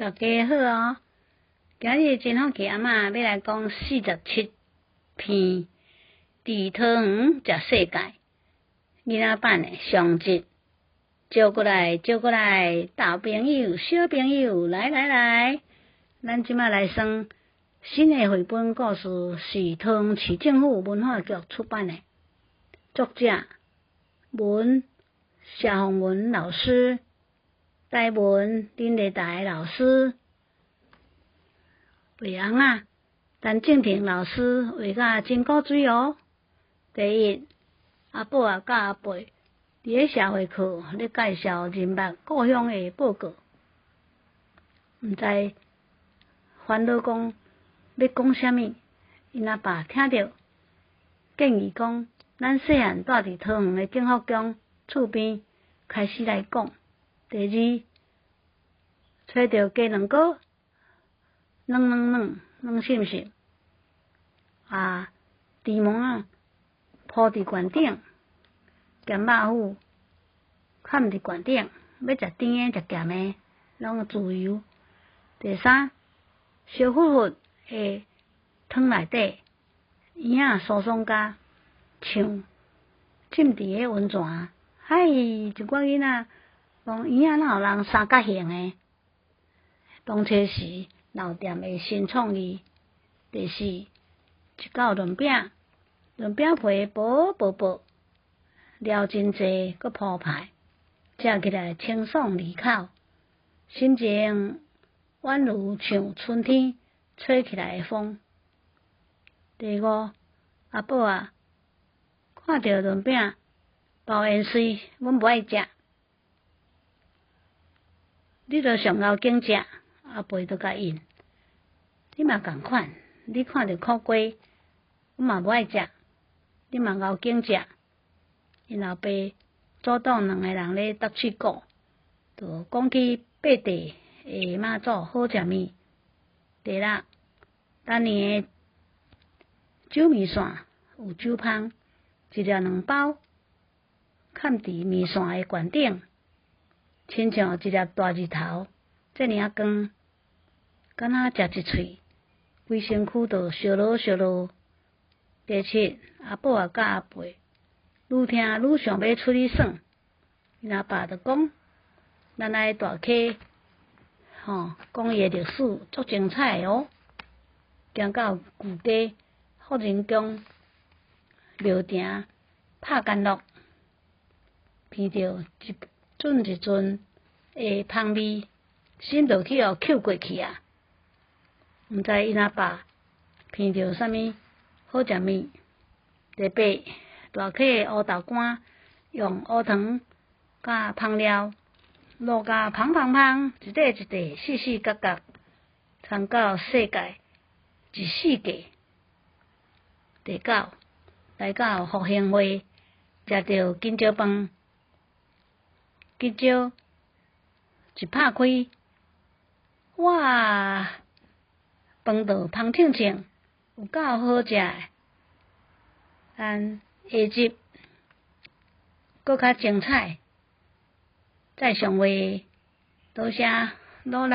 大家好哦！今日真好奇阿嬷要来讲47篇地桃园食世界囡仔版的上集，招过来，大朋友、小朋友，来，咱即马来算新的绘本故事，是桃园市政府文化局出版的，作者文谢宏文老师。台文林丽台老师，画红啊，陈静婷老师画甲真古水哦。第一，阿宝啊甲阿伯伫咧社会课咧介绍人物故乡的报告，毋知烦恼讲要讲啥物，因阿爸听着建议讲，咱细汉住伫桃园的景福宫厝边，开始来讲。第二，找着鸡卵糕，软心心，猪毛啊铺伫悬顶，咸肉糊放伫悬顶，要食甜的食咸的，拢自由。第三，烧糊糊的汤内底，圆仔酥爽甲像浸伫个温泉，嗨，一寡囡仔讲圆仔哪有人三角形的？当初时老店的新创意。第四，一道润饼皮薄，料真济，佮铺排，食起来清爽利口，心情宛如像春天吹起来的风。第五，阿宝啊，看到润饼包盐水，阮不爱食，你着上后紧食，阿伯着甲应。你嘛共款，你看到苦瓜，我嘛无爱食，你嘛后紧食。因后爸阻挡两个人咧搭喙鼓，就讲起八地的妈祖好食物。第六，当年的酒面线有酒芳，一粒2包，嵌伫面线的悬顶，亲像一粒大日头，遮尔啊光，敢若食一喙，规身躯都烧落。第七，阿宝啊甲阿伯愈听愈想要出去耍，因阿爸就讲，咱来大溪，讲伊的历史足精彩哦。行到旧家福仁宫庙埕拍干乐，闻到一阵的香味，心就去扣过去啊！毋知因阿爸闻到啥物好食物。第八，大溪的乌豆干用乌糖甲香料落甲芳，一块细角，参到世界一世界。第九，来到复兴会，食到金蕉饭，金蕉一拍开，哇！饭就香清清，有够好食诶。下集搁较精彩，再相会，多谢努力。